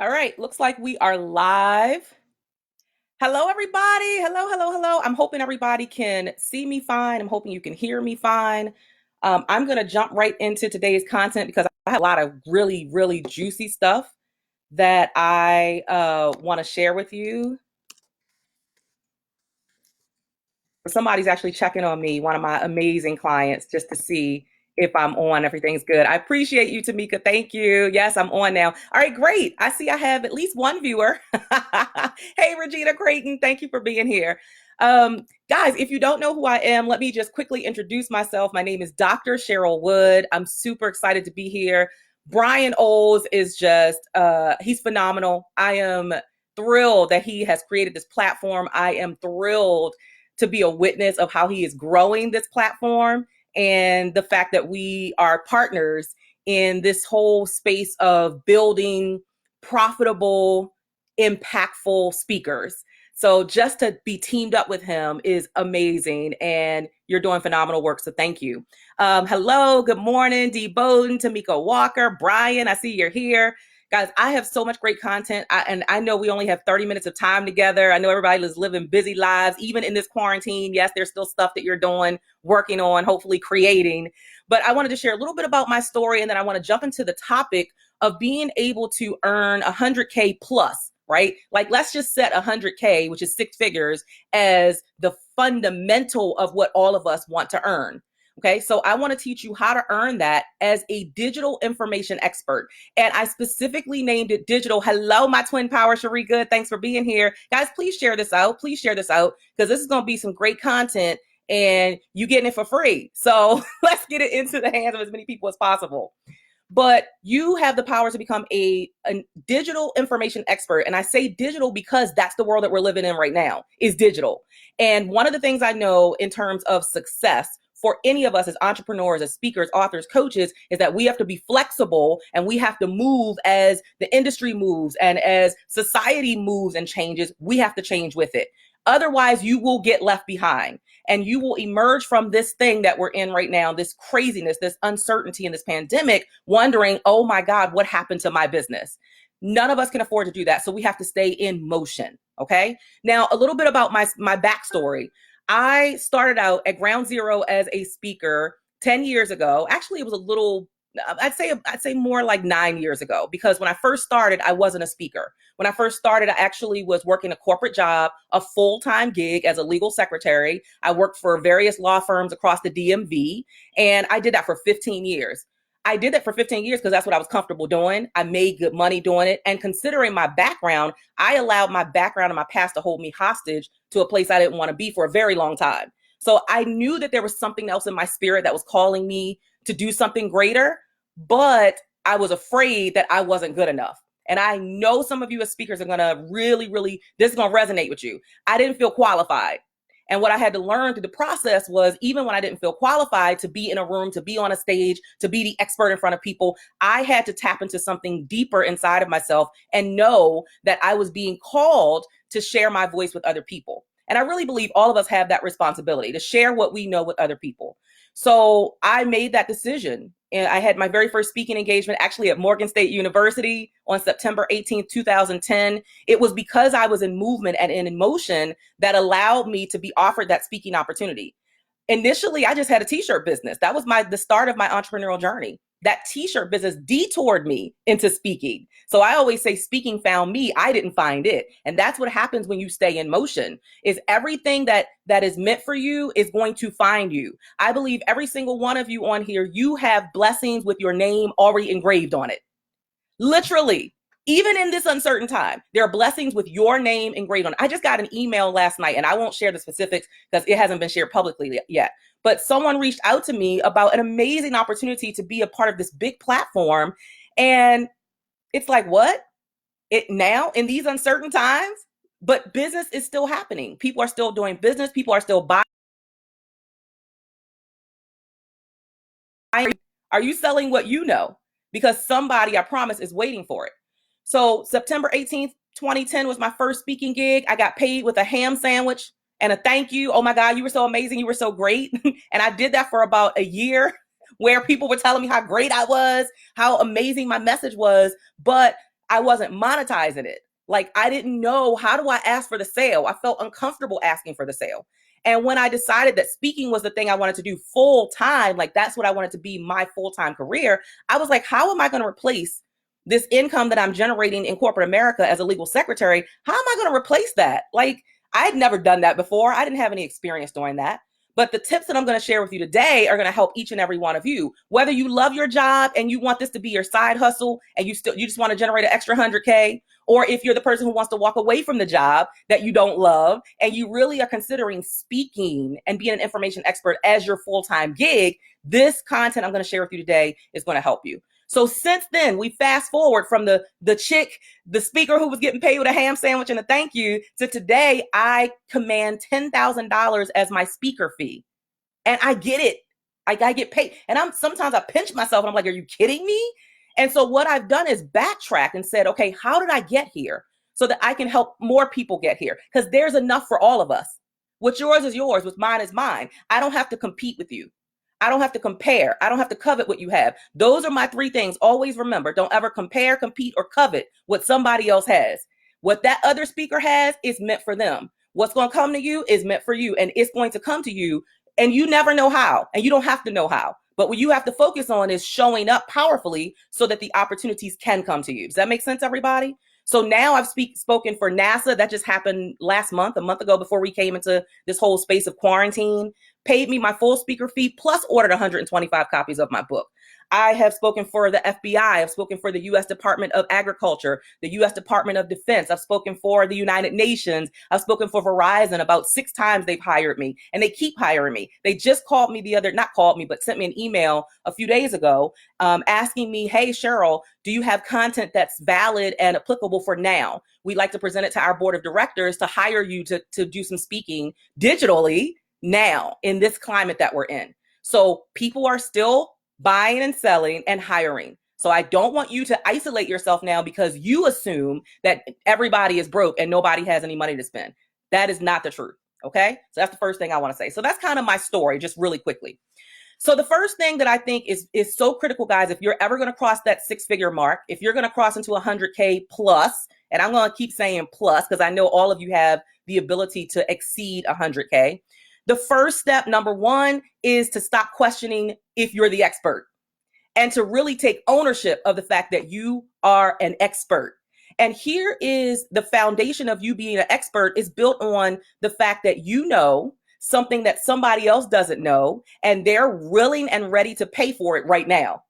All right, looks like we are live. Hello, everybody. Hello, hello, hello. I'm hoping everybody can see me fine. I'm hoping you can hear me fine. I'm going to jump right into today's content because I have a lot of really, really juicy stuff that I want to share with you. Somebody's actually checking on me, one of my amazing clients, just to see if I'm on. Everything's good. I appreciate you, Tamika. Thank you. Yes, I'm on now. All right, great. I see I have at least one viewer. Hey, Regina Creighton. Thank you for being here. Guys, if you don't know who I am, let me just quickly introduce myself. My name is Dr. Cheryl Wood. I'm super excited to be here. Brian Oles is just, he's phenomenal. I am thrilled that he has created this platform. I am thrilled to be a witness of how he is growing this platform and the fact that we are partners in this whole space of building profitable, impactful speakers. So just to be teamed up with him is amazing, and you're doing phenomenal work. So thank you. Hello, good morning, Dee Bowden, Tamika Walker, Brian. I see you're here. Guys, I have so much great content, and I know we only have 30 minutes of time together. I know everybody is living busy lives, even in this quarantine. Yes, there's still stuff that you're doing, working on, hopefully creating. But I wanted to share a little bit about my story, and then I want to jump into the topic of being able to earn 100K plus, right? Like, let's just set 100K, which is six figures, as the fundamental of what all of us want to earn. Okay, so I want to teach you how to earn that as a digital information expert. And I specifically named it digital. Hello, my twin power, Cherie Good. Thanks for being here. Guys, please share this out. Please share this out because this is going to be some great content and you getting it for free. So let's get it into the hands of as many people as possible. But you have the power to become a digital information expert. And I say digital because that's the world that we're living in right now, is digital. And one of the things I know in terms of success for any of us as entrepreneurs, as speakers, authors, coaches, is that we have to be flexible and we have to move as the industry moves and as society moves and changes, we have to change with it. Otherwise, you will get left behind and you will emerge from this thing that we're in right now, this craziness, this uncertainty in this pandemic, wondering, oh my God, what happened to my business? None of us can afford to do that. So we have to stay in motion. Okay. Now, a little bit about my backstory. I started out at ground zero as a speaker 10 years ago. Actually, it was a little, I'd say more like 9 years ago, because when I first started, I wasn't a speaker. When I first started, I actually was working a corporate job, a full-time gig as a legal secretary. I worked for various law firms across the DMV, and I did that for 15 years. I did that for 15 years because that's what I was comfortable doing. I made good money doing it. And considering my background, I allowed my background and my past to hold me hostage to a place I didn't want to be for a very long time. So I knew that there was something else in my spirit that was calling me to do something greater, but I was afraid that I wasn't good enough. And I know some of you as speakers are going to really, this is going to resonate with you. I didn't feel qualified. And what I had to learn through the process was, even when I didn't feel qualified to be in a room, to be on a stage, to be the expert in front of people, I had to tap into something deeper inside of myself and know that I was being called to share my voice with other people. And I really believe all of us have that responsibility to share what we know with other people. So I made that decision. And I had my very first speaking engagement actually at Morgan State University on September 18th, 2010. It was because I was in movement and in motion that allowed me to be offered that speaking opportunity. Initially, I just had a t-shirt business. That was the start of my entrepreneurial journey. That t-shirt business detoured me into speaking. So I always say speaking found me. I didn't find it. And that's what happens when you stay in motion, is everything that is meant for you is going to find you. I believe every single one of you on here, you have blessings with your name already engraved on it. Literally. Even in this uncertain time, there are blessings with your name engraved on it. I just got an email last night, and I won't share the specifics because it hasn't been shared publicly yet. But someone reached out to me about an amazing opportunity to be a part of this big platform. And it's like, what? It now in these uncertain times? But business is still happening. People are still doing business. People are still buying. Are you selling what you know? Because somebody, I promise, is waiting for it. So September 18th, 2010 was my first speaking gig. I got paid with a ham sandwich and a thank you. Oh my God, you were so amazing. You were so great. And I did that for about a year, where people were telling me how great I was, how amazing my message was. But I wasn't monetizing it. Like, I didn't know, how do I ask for the sale? I felt uncomfortable asking for the sale. And when I decided that speaking was the thing I wanted to do full time, like that's what I wanted to be my full time career, I was like, how am I going to replace this income that I'm generating in corporate America as a legal secretary? How am I going to replace that? Like, I had never done that before. I didn't have any experience doing that. But the tips that I'm going to share with you today are going to help each and every one of you. Whether you love your job and you want this to be your side hustle and you just want to generate an extra 100K, or if you're the person who wants to walk away from the job that you don't love and you really are considering speaking and being an information expert as your full-time gig, this content I'm going to share with you today is going to help you. So since then, we fast forward from the chick, the speaker who was getting paid with a ham sandwich and a thank you, to today, I command $10,000 as my speaker fee. And I get it. I get paid. And sometimes I pinch myself and I'm like, are you kidding me? And so what I've done is backtrack and said, okay, how did I get here so that I can help more people get here? Because there's enough for all of us. What's yours is yours. What's mine is mine. I don't have to compete with you. I don't have to compare. I don't have to covet what you have. Those are my three things. Always remember, don't ever compare, compete, or covet what somebody else has. What that other speaker has is meant for them. What's going to come to you is meant for you, and it's going to come to you, and you never know how, and you don't have to know how. But what you have to focus on is showing up powerfully so that the opportunities can come to you. Does that make sense, everybody? So now I've spoken for NASA. That just happened last month, a month ago, before we came into this whole space of quarantine. Paid me my full speaker fee, plus ordered 125 copies of my book. I have spoken for the FBI. I've spoken for the U.S. Department of Agriculture, the U.S. Department of Defense. I've spoken for the United Nations. I've spoken for Verizon. About 6 times they've hired me, and they keep hiring me. They just called me not called me, but sent me an email a few days ago asking me, hey, Cheryl, do you have content that's valid and applicable for now? We'd like to present it to our board of directors to hire you to do some speaking digitally now in this climate that we're in. So people are still buying and selling and hiring. So I don't want you to isolate yourself now because you assume that everybody is broke and nobody has any money to spend. That is not the truth. Okay. So that's the first thing I want to say. So that's kind of my story, just really quickly. So the first thing that I think is so critical, guys, if you're ever going to cross that 6-figure mark, if you're going to cross into 100K plus, and I'm going to keep saying plus because I know all of you have the ability to exceed 100K. The first step, number one, is to stop questioning if you're the expert and to really take ownership of the fact that you are an expert. And here is the foundation of you being an expert is built on the fact that you know something that somebody else doesn't know, and they're willing and ready to pay for it right now.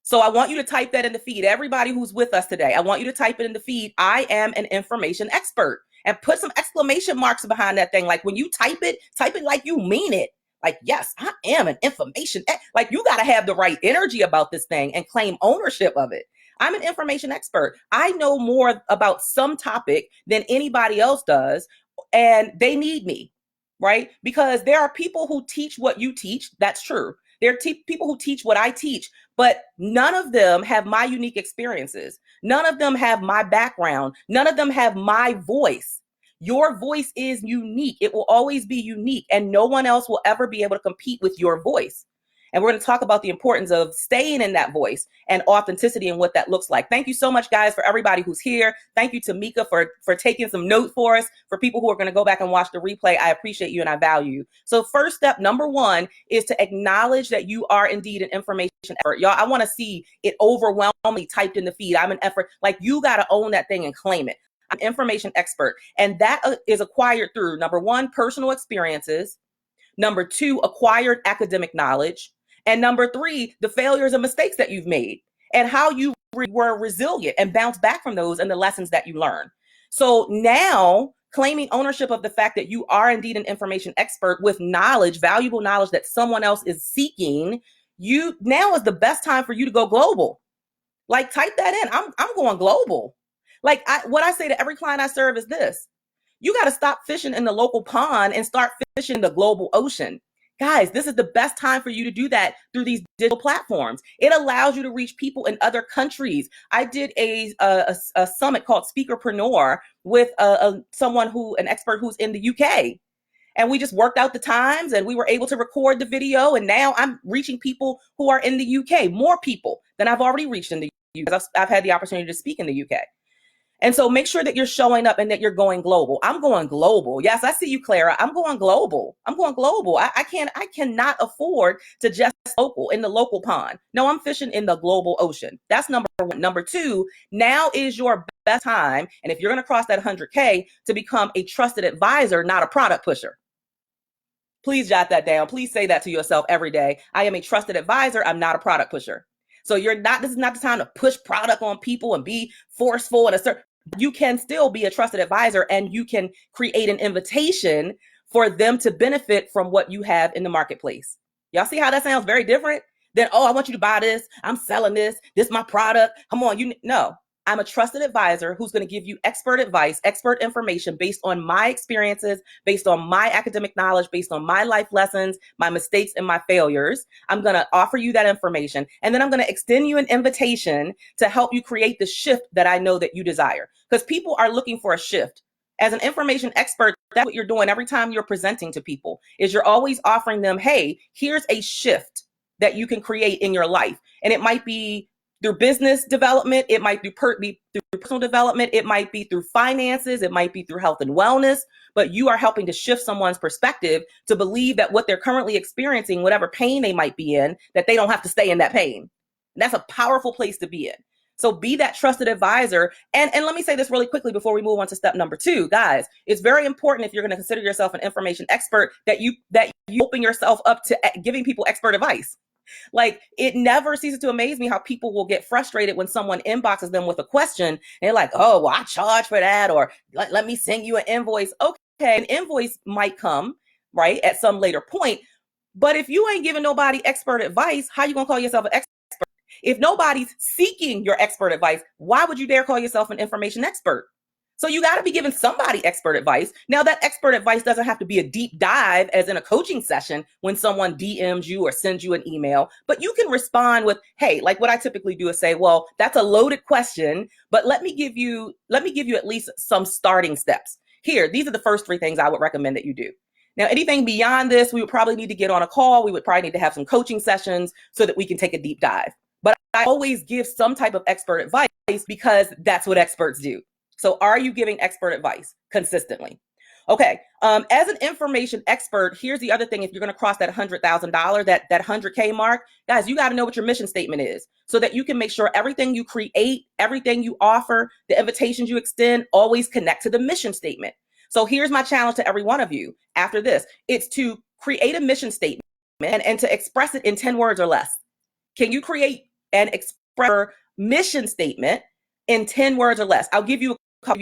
So I want you to type that in the feed. Everybody who's with us today, I want you to type it in the feed. I am an information expert. And put some exclamation marks behind that thing. Like when you type it like you mean it. Like, yes, I am an information. Like you got to have the right energy about this thing and claim ownership of it. I'm an information expert. I know more about some topic than anybody else does. And they need me, right? Because there are people who teach what you teach. That's true. There are people who teach what I teach, but none of them have my unique experiences. None of them have my background. None of them have my voice. Your voice is unique. It will always be unique, and no one else will ever be able to compete with your voice. And we're going to talk about the importance of staying in that voice and authenticity and what that looks like. Thank you so much, guys, for everybody who's here. Thank you to Mika for taking some notes for us. For people who are going to go back and watch the replay, I appreciate you and I value you. So first step, number one, is to acknowledge that you are indeed an information expert. Y'all, I want to see it overwhelmingly typed in the feed. I'm an effort. Like you got to own that thing and claim it. I'm an information expert. And that is acquired through, number one, personal experiences. Number two, acquired academic knowledge. And number three, the failures and mistakes that you've made and how you were resilient and bounced back from those and the lessons that you learned. So now claiming ownership of the fact that you are indeed an information expert with knowledge, valuable knowledge that someone else is seeking, now is the best time for you to go global. Like type that in. I'm going global. Like what I say to every client I serve is this: you got to stop fishing in the local pond and start fishing in the global ocean. Guys, this is the best time for you to do that through these digital platforms. It allows you to reach people in other countries. I did a summit called Speakerpreneur with an expert who's in the UK. And we just worked out the times and we were able to record the video. And now I'm reaching people who are in the UK, more people than I've already reached in the I've had the opportunity to speak in the UK. And so make sure that you're showing up and that you're going global. I'm going global. Yes, I see you, Clara. I'm going global. I'm going global. I cannot afford to just local in the local pond. No, I'm fishing in the global ocean. That's number one. Number two, now is your best time. And if you're going to cross that 100K, to become a trusted advisor, not a product pusher. Please jot that down. Please say that to yourself every day. I am a trusted advisor. I'm not a product pusher. So this is not the time to push product on people and be forceful and assert. You can still be a trusted advisor, and you can create an invitation for them to benefit from what you have in the marketplace. Y'all see how that sounds very different than, oh, I want you to buy this. I'm selling this. This is my product. Come on. No, I'm a trusted advisor who's going to give you expert advice, expert information based on my experiences, based on my academic knowledge, based on my life lessons, my mistakes and my failures. I'm going to offer you that information. And then I'm going to extend you an invitation to help you create the shift that I know that you desire. Because people are looking for a shift. As an information expert, that's what you're doing every time you're presenting to people, is you're always offering them, hey, here's a shift that you can create in your life. And it might be through business development, it might be through personal development, it might be through finances, it might be through health and wellness, but you are helping to shift someone's perspective to believe that what they're currently experiencing, whatever pain they might be in, that they don't have to stay in that pain. And that's a powerful place to be in. So be that trusted advisor. And let me say this really quickly before we move on to step number 2, guys. It's very important, if you're going to consider yourself an information expert, that you open yourself up to giving people expert advice. Like, it never ceases to amaze me how people will get frustrated when someone inboxes them with a question and they're like, oh, well, I charge for that, or let me send you an invoice. Okay, an invoice might come, right, at some later point. But if you ain't giving nobody expert advice, how you gonna call yourself an expert? If nobody's seeking your expert advice, why would you dare call yourself an information expert? So you got to be giving somebody expert advice. Now, that expert advice doesn't have to be a deep dive as in a coaching session when someone DMs you or sends you an email, but you can respond with, hey, like what I typically do is say, well, that's a loaded question, but let me give you at least some starting steps. Here, these are the first 3 things I would recommend that you do. Now, anything beyond this, we would probably need to get on a call. We would probably need to have some coaching sessions so that we can take a deep dive. But I always give some type of expert advice because that's what experts do. So are you giving expert advice consistently? Okay. As an information expert, here's the other thing. If you're going to cross that $100,000, that 100K mark, guys, you got to know what your mission statement is so that you can make sure everything you create, everything you offer, the invitations you extend, always connect to the mission statement. So here's my challenge to every one of you after this. It's to create a mission statement and to express it in 10 words or less. Can you create and express your mission statement in 10 words or less? I'll give you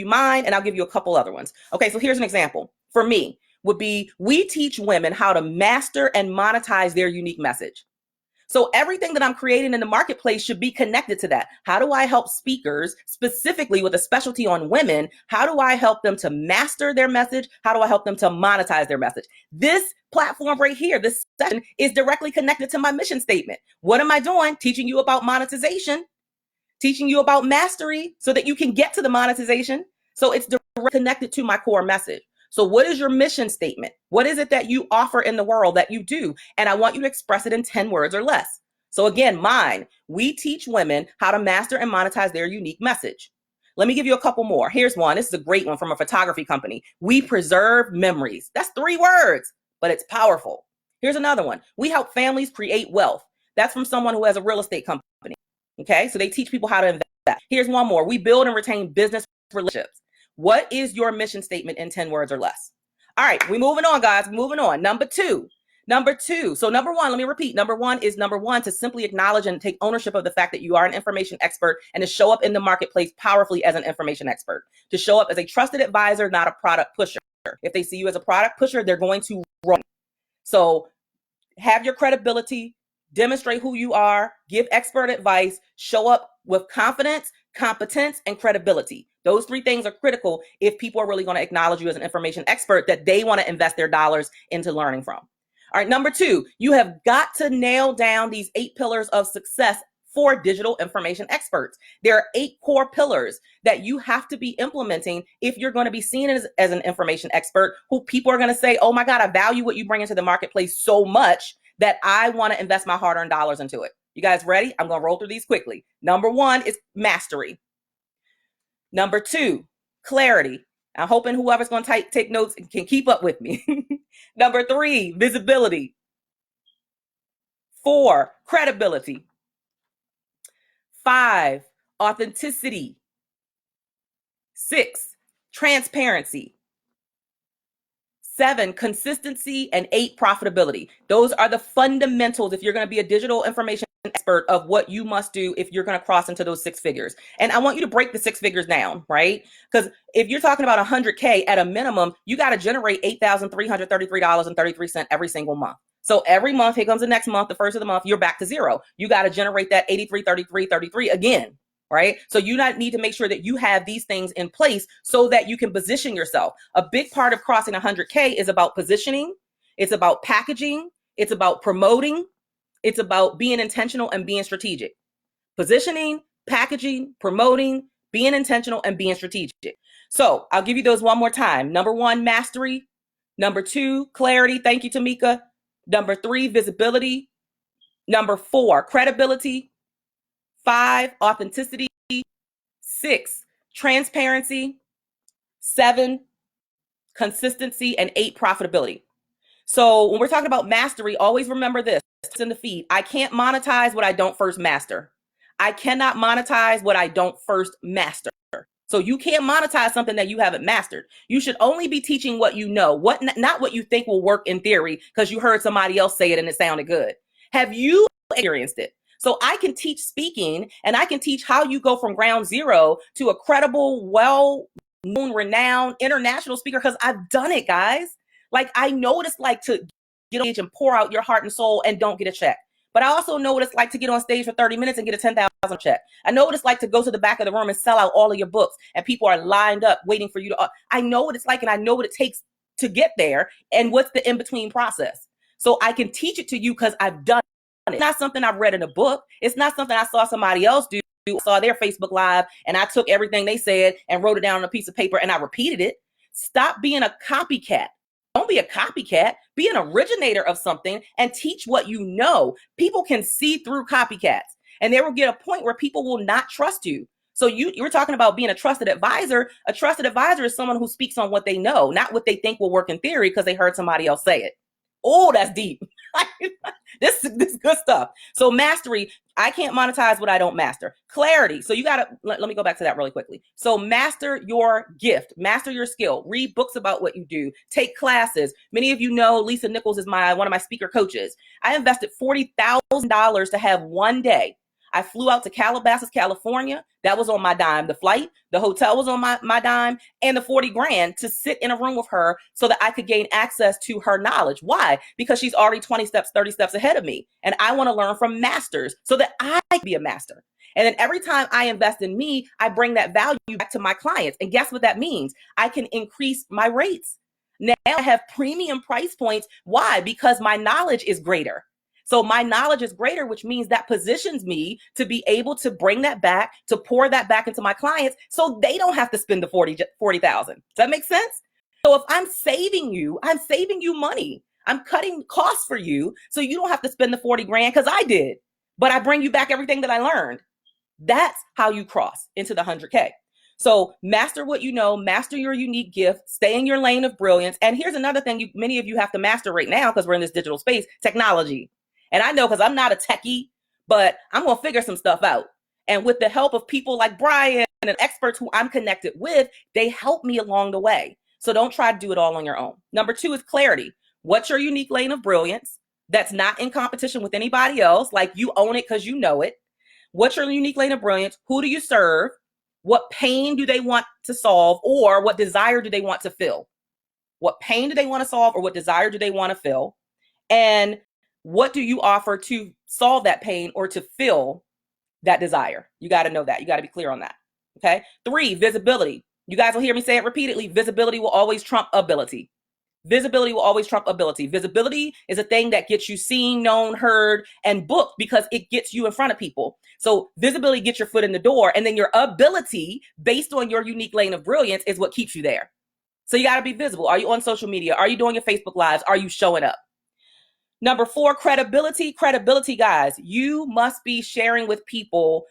mine, and I'll give you a couple other ones. Okay, so here's an example. For me, would be, we teach women how to master and monetize their unique message. So everything that I'm creating in the marketplace should be connected to that. How do I help speakers, specifically with a specialty on women? How do I help them to master their message? How do I help them to monetize their message? This platform right here, this session, is directly connected to my mission statement. What am I doing? Teaching you about monetization, teaching you about mastery so that you can get to the monetization. So it's directly connected to my core message. So what is your mission statement? What is it that you offer in the world that you do? And I want you to express it in 10 words or less. So again, mine, we teach women how to master and monetize their unique message. Let me give you a couple more. Here's one. This is a great one from a photography company. We preserve memories. That's 3 words, but it's powerful. Here's another one. We help families create wealth. That's from someone who has a real estate company. Okay, so they teach people how to invest. Here's one more. We build and retain business relationships. What is your mission statement in 10 words or less? All right, we're moving on, guys. We're moving on. Number two. So number 1, let me repeat. Number 1 is to simply acknowledge and take ownership of the fact that you are an information expert and to show up in the marketplace powerfully as an information expert. To show up as a trusted advisor, not a product pusher. If they see you as a product pusher, they're going to run. So have your credibility, demonstrate who you are, give expert advice, show up with confidence, competence, and credibility. Those 3 things are critical if people are really going to acknowledge you as an information expert that they want to invest their dollars into learning from. All right, number 2, you have got to nail down these 8 pillars of success for digital information experts. There are 8 core pillars that you have to be implementing if you're going to be seen as an information expert who people are going to say, oh my God, I value what you bring into the marketplace so much that I want to invest my hard-earned dollars into it. You guys ready? I'm going to roll through these quickly. Number 1 is mastery. Number 2, clarity. I'm hoping whoever's going to take notes can keep up with me. Number 3, visibility. 4, credibility. 5, authenticity. 6, transparency. 7, consistency, and 8, profitability. Those are the fundamentals if you're going to be a digital information expert of what you must do if you're going to cross into those 6 figures. And I want you to break the 6 figures down, right? Because if you're talking about 100K at a minimum, you got to generate $8,333.33 every single month. So every month, here comes the next month, the first of the month, you're back to zero. You got to generate that 83.33.33 again. Right? So you need to make sure that you have these things in place so that you can position yourself. A big part of crossing 100K is about positioning. It's about packaging. It's about promoting. It's about being intentional and being strategic. Positioning, packaging, promoting, being intentional, and being strategic. So I'll give you those one more time. Number 1, mastery. Number 2, clarity. Thank you, Tamika. Number 3, visibility. Number 4, credibility. 5, authenticity. 6, transparency. 7, consistency. And 8, profitability. So when we're talking about mastery, always remember this in the feed. I can't monetize what I don't first master. I cannot monetize what I don't first master. So you can't monetize something that you haven't mastered. You should only be teaching what you know, not what you think will work in theory because you heard somebody else say it and it sounded good. Have you experienced it? So I can teach speaking and I can teach how you go from ground zero to a credible, well-known, renowned international speaker because I've done it, guys. Like I know what it's like to get on stage and pour out your heart and soul and don't get a check. But I also know what it's like to get on stage for 30 minutes and get a 10,000 check. I know what it's like to go to the back of the room and sell out all of your books and people are lined up waiting for you to, I know what it's like and I know what it takes to get there and what's the in-between process. So I can teach it to you because I've done it. It's not something I've read in a book. It's not something I saw somebody else do. I saw their Facebook Live and I took everything they said and wrote it down on a piece of paper and I repeated it. Stop being a copycat. Don't be a copycat. Be an originator of something and teach what you know. People can see through copycats and there will get a point where people will not trust you. So you were talking about being a trusted advisor. A trusted advisor is someone who speaks on what they know, not what they think will work in theory because they heard somebody else say it. Oh, that's deep. This is good stuff. So mastery, I can't monetize what I don't master. Clarity. So you got to, let me go back to that really quickly. So master your gift, master your skill, read books about what you do, take classes. Many of you know Lisa Nichols is one of my speaker coaches. I invested $40,000 to have one day. I flew out to Calabasas, California. That was on my dime. The flight, the hotel was on my dime, and the 40 grand to sit in a room with her so that I could gain access to her knowledge. Why? Because she's already 20 steps, 30 steps ahead of me. And I want to learn from masters so that I can be a master. And then every time I invest in me, I bring that value back to my clients. And guess what that means? I can increase my rates. Now I have premium price points. Why? Because my knowledge is greater. So my knowledge is greater, which means that positions me to be able to bring that back, to pour that back into my clients so they don't have to spend the 40,000. Does that make sense? So if I'm saving you money. I'm cutting costs for you so you don't have to spend the 40 grand because I did, but I bring you back everything that I learned. That's how you cross into the 100K. So master what you know, master your unique gift, stay in your lane of brilliance. And here's another thing many of you have to master right now because we're in this digital space, technology. And I know because I'm not a techie, but I'm going to figure some stuff out. And with the help of people like Brian and experts who I'm connected with, they help me along the way. So don't try to do it all on your own. Number 2 is clarity. What's your unique lane of brilliance that's not in competition with anybody else? Like you own it because you know it. What's your unique lane of brilliance? Who do you serve? What pain do they want to solve or what desire do they want to fill? What pain do they want to solve or what desire do they want to fill? And what do you offer to solve that pain or to fill that desire? You got to know that. You got to be clear on that. Okay. 3, visibility. You guys will hear me say it repeatedly. Visibility will always trump ability. Visibility will always trump ability. Visibility is a thing that gets you seen, known, heard, and booked because it gets you in front of people. So visibility gets your foot in the door, and then your ability based on your unique lane of brilliance is what keeps you there. So you got to be visible. Are you on social media? Are you doing your Facebook Lives? Are you showing up? Number 4, credibility. Credibility, guys. You must be sharing with people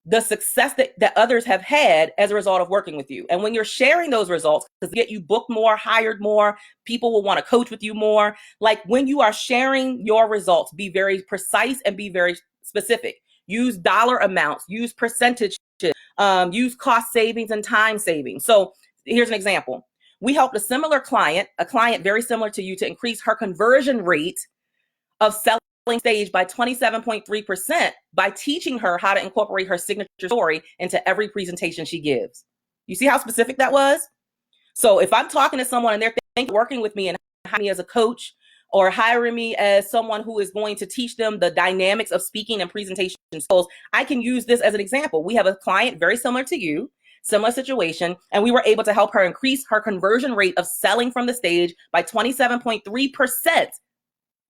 the success that others have had as a result of working with you. And when you're sharing those results, because get you booked more, hired more, people will want to coach with you more. Like when you are sharing your results, be very precise and be very specific. Use dollar amounts, use percentages, use cost savings and time savings. So here's an example. We helped a client very similar to you, to increase her conversion rate of selling stage by 27.3% by teaching her how to incorporate her signature story into every presentation she gives. You see how specific that was? So if I'm talking to someone and they're thinking working with me and hiring me as a coach or hiring me as someone who is going to teach them the dynamics of speaking and presentation skills, I can use this as an example. We have a client very similar to you, similar situation, and we were able to help her increase her conversion rate of selling from the stage by 27.3%.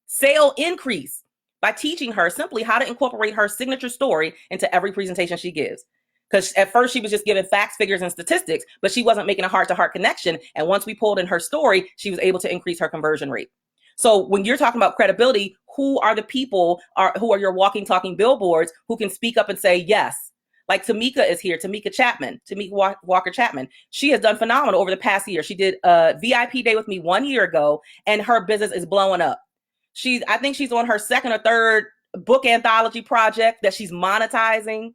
Sale increase by teaching her simply how to incorporate her signature story into every presentation she gives. Because at first she was just giving facts, figures, and statistics, but she wasn't making a heart-to-heart connection. And once we pulled in her story, she was able to increase her conversion rate. So when you're talking about credibility, who are the people who are your walking, talking billboards who can speak up and say yes? Like Tamika is here, Tamika Walker Chapman. She has done phenomenal over the past year. She did a VIP day with me 1 year ago, and her business is blowing up. I think she's on her second or third book anthology project that she's monetizing.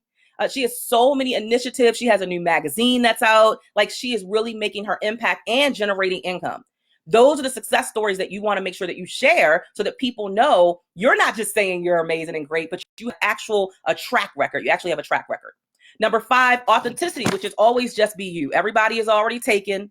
She has so many initiatives. She has a new magazine that's out. Like she is really making her impact and generating income. Those are the success stories that you want to make sure that you share so that people know you're not just saying you're amazing and great, but you have a track record. You actually have a track record. Number 5, authenticity, which is always just be you. Everybody else is already taken.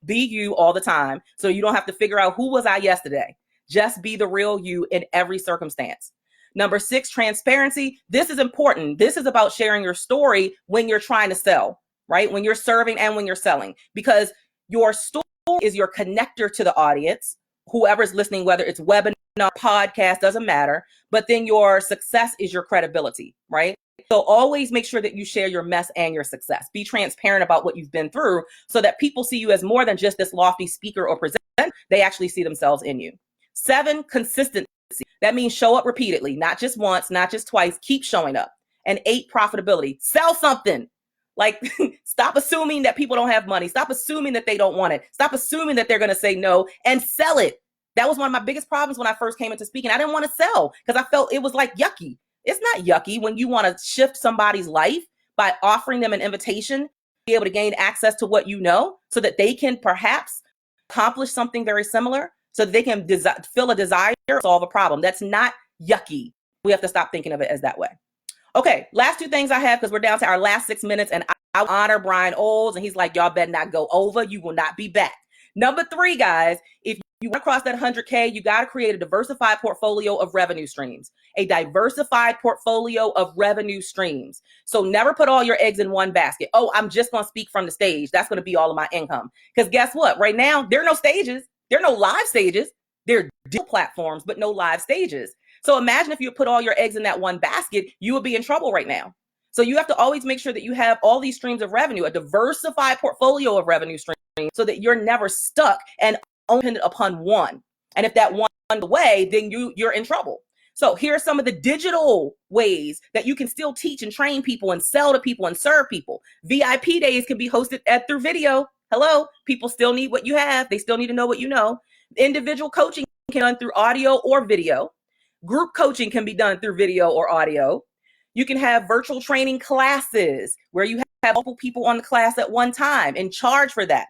Be you all the time. So you don't have to figure out who was I yesterday. Just be the real you in every circumstance. Number 6, transparency. This is important. This is about sharing your story when you're trying to sell, right? When you're serving and when you're selling, because your story is your connector to the audience, whoever's listening, whether it's webinar, podcast, doesn't matter. But then your success is your credibility, right? So always make sure that you share your mess and your success. Be transparent about what you've been through so that people see you as more than just this lofty speaker or presenter. They actually see themselves in you. 7, consistency. That means show up repeatedly, not just once, not just twice, keep showing up. And 8, profitability. Sell something. Like stop assuming that people don't have money. Stop assuming that they don't want it. Stop assuming that they're going to say no, and sell it. That was one of my biggest problems when I first came into speaking. I didn't want to sell because I felt it was like yucky. It's not yucky when you want to shift somebody's life by offering them an invitation, be able to gain access to what you know so that they can perhaps accomplish something very similar, so that they can feel a desire or solve a problem. That's not yucky. We have to stop thinking of it as that way. Okay, last 2 things I have, because we're down to our last 6 minutes, and I honor Brian Olds, and he's like, y'all better not go over. You will not be back. Number 3, guys, if you want to cross that 100K, you got to create a diversified portfolio of revenue streams. A diversified portfolio of revenue streams. So never put all your eggs in one basket. Oh, I'm just going to speak from the stage. That's going to be all of my income. Because guess what? Right now, there are no stages. There are no live stages. There are digital platforms, but no live stages. So imagine if you put all your eggs in that one basket, you would be in trouble right now. So you have to always make sure that you have all these streams of revenue, a diversified portfolio of revenue streams, so that you're never stuck and dependent upon one. And if that one away, then you're in trouble. So here are some of the digital ways that you can still teach and train people and sell to people and serve people. VIP days can be hosted through video. Hello, people still need what you have. They still need to know what you know. Individual coaching can be done through audio or video. Group coaching can be done through video or audio. You can have virtual training classes where you have multiple people on the class at one time and charge for that.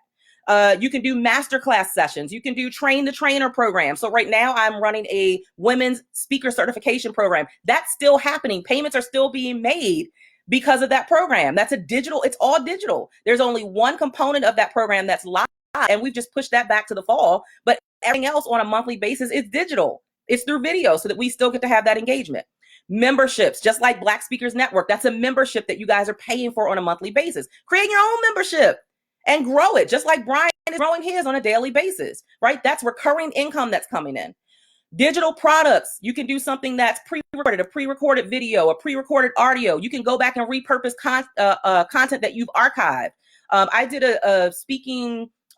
You can do masterclass sessions. You can do train the trainer program. So right now I'm running a women's speaker certification program. That's still happening. Payments are still being made because of that program. That's it's all digital. There's only one component of that program that's live, and we've just pushed that back to the fall. But everything else on a monthly basis is digital. It's through video so that we still get to have that engagement. Memberships, just like Black Speakers Network, that's a membership that you guys are paying for on a monthly basis. Create your own membership and grow it, just like Brian is growing his on a daily basis, right? That's recurring income that's coming in. Digital products, you can do something that's pre-recorded, a pre-recorded video, a pre-recorded audio. You can go back and repurpose content that you've archived. I did a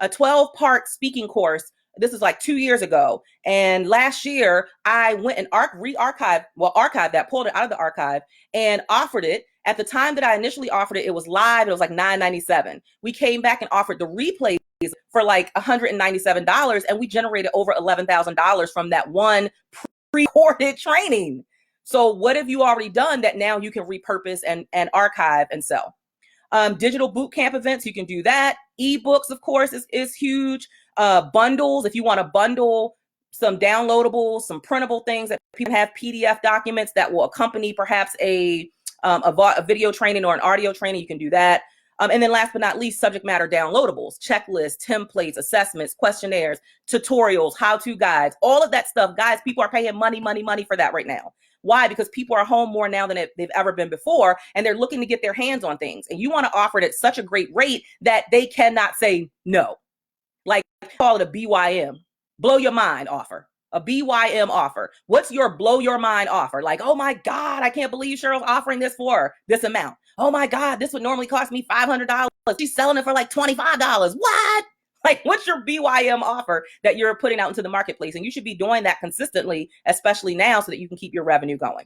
12-part speaking course This is like 2 years ago. And last year I went and archived that, pulled it out of the archive and offered it. At the time that I initially offered it, it was live. It was like $9.97. We came back and offered the replays for like $197, and we generated over $11,000 from that one pre-recorded training. So what have you already done that now you can repurpose and archive and sell? Digital boot camp events, you can do that. Ebooks, of course, is huge. Bundles, if you want to bundle some downloadable, some printable things that people have, PDF documents that will accompany perhaps a video training or an audio training, you can do that. And then last but not least, subject matter downloadables, checklists, templates, assessments, questionnaires, tutorials, how-to guides, all of that stuff. Guys, people are paying money for that right now. Why? Because people are home more now than they've ever been before, and they're looking to get their hands on things. And you want to offer it at such a great rate that they cannot say no. Like, call it a BYM, blow your mind offer. A BYM offer. What's your blow your mind offer? Like, oh my God, I can't believe Cheryl's offering this for this amount. Oh my God, this would normally cost me $500. She's selling it for like $25. What? Like, what's your BYM offer that you're putting out into the marketplace? And you should be doing that consistently, especially now, so that you can keep your revenue going.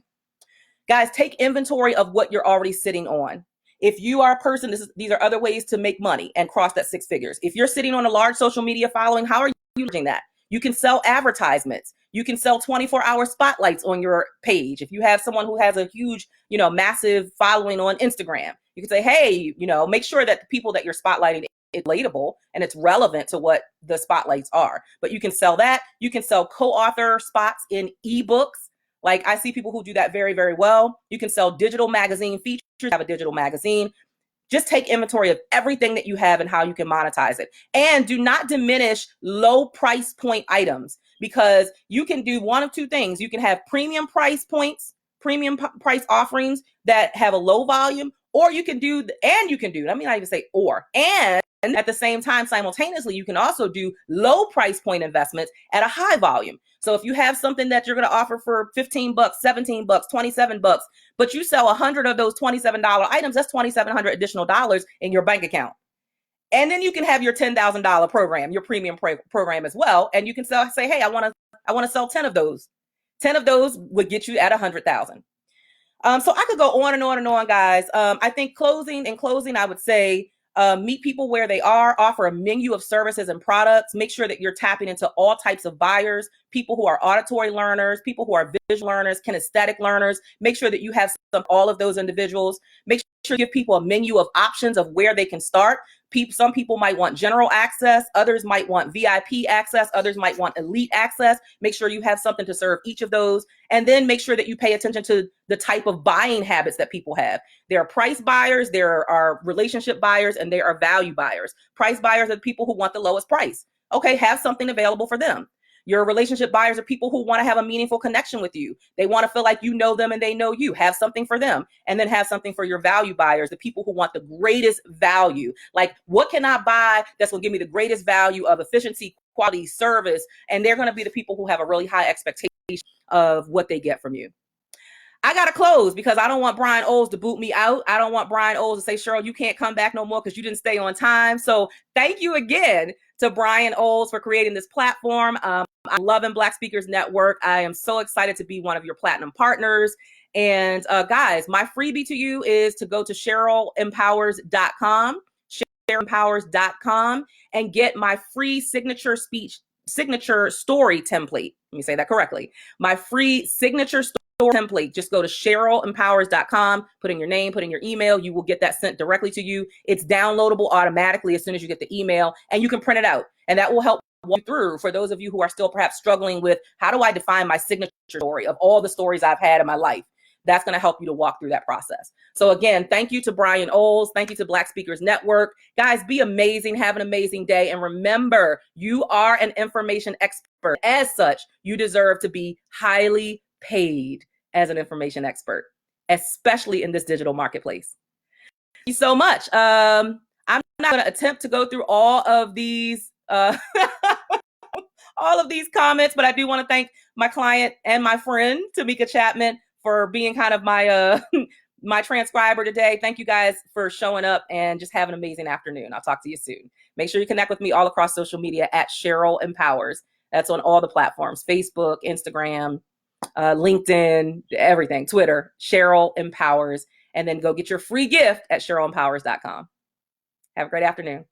Guys, take inventory of what you're already sitting on. If you are a person, these are other ways to make money and cross that six figures. If you're sitting on a large social media following, how are you using that? You can sell advertisements. You can sell 24-hour spotlights on your page. If you have someone who has a huge, massive following on Instagram, you can say, hey, make sure that the people that you're spotlighting is relatable and it's relevant to what the spotlights are. But you can sell that. You can sell co-author spots in ebooks. Like, I see people who do that very, very well. You can sell digital magazine features, have a digital magazine. Just take inventory of everything that you have and how you can monetize it. And do not diminish low price point items, because you can do one of two things. You can have premium price points, premium price offerings that have a low volume, or you can do, let me not even say or, and at the same time, simultaneously, you can also do low price point investments at a high volume. So if you have something that you're going to offer for $15, $17, $27, but you sell 100 of those $27 items, that's $2,700 additional dollars in your bank account. And then you can have your $10,000 program, your premium program as well. And you can say, hey, I want to sell 10 of those. 10 of those would get you at 100,000. So I could go on and on and on, guys. I think in closing, I would say, meet people where they are, offer a menu of services and products, make sure that you're tapping into all types of buyers, people who are auditory learners, people who are visual learners, kinesthetic learners. Make sure that you have all of those individuals. Make sure you give people a menu of options of where they can start. Some people might want general access, others might want VIP access, others might want elite access. Make sure you have something to serve each of those. And then make sure that you pay attention to the type of buying habits that people have. There are price buyers, there are relationship buyers, and there are value buyers. Price buyers are the people who want the lowest price. Okay, have something available for them. Your relationship buyers are people who want to have a meaningful connection with you. They want to feel like you know them and they know you. Have something for them. And then have something for your value buyers, the people who want the greatest value. Like, what can I buy that's going to give me the greatest value of efficiency, quality, service? And they're going to be the people who have a really high expectation of what they get from you. I got to close because I don't want Brian Oles to boot me out. I don't want Brian Oles to say, Cheryl, you can't come back no more because you didn't stay on time. So thank you again to Brian Oles for creating this platform. I'm loving Black Speakers Network. I am so excited to be one of your platinum partners. And guys, my freebie to you is to go to CherylEmpowers.com, CherylEmpowers.com, and get my free signature story template. Let me say that correctly. My free signature story template. Just go to CherylEmpowers.com, put in your name, put in your email. You will get that sent directly to you. It's downloadable automatically as soon as you get the email, and you can print it out. And that will help walk you through, for those of you who are still perhaps struggling with, how do I define my signature story of all the stories I've had in my life? That's going to help you to walk through that process. So again, thank you to Brian Oles. Thank you to Black Speakers Network. Guys, be amazing. Have an amazing day. And remember, you are an information expert. As such, you deserve to be highly paid as an information expert, especially in this digital marketplace. Thank you so much. I'm not going to attempt to go through all of these comments, but I do want to thank my client and my friend, Tamika Chapman, for being kind of my my transcriber today. Thank you guys for showing up and just have an amazing afternoon. I'll talk to you soon. Make sure you connect with me all across social media at Cheryl Empowers. That's on all the platforms: Facebook, Instagram, LinkedIn, everything, Twitter, Cheryl Empowers. And then go get your free gift at CherylEmpowers.com. Have a great afternoon.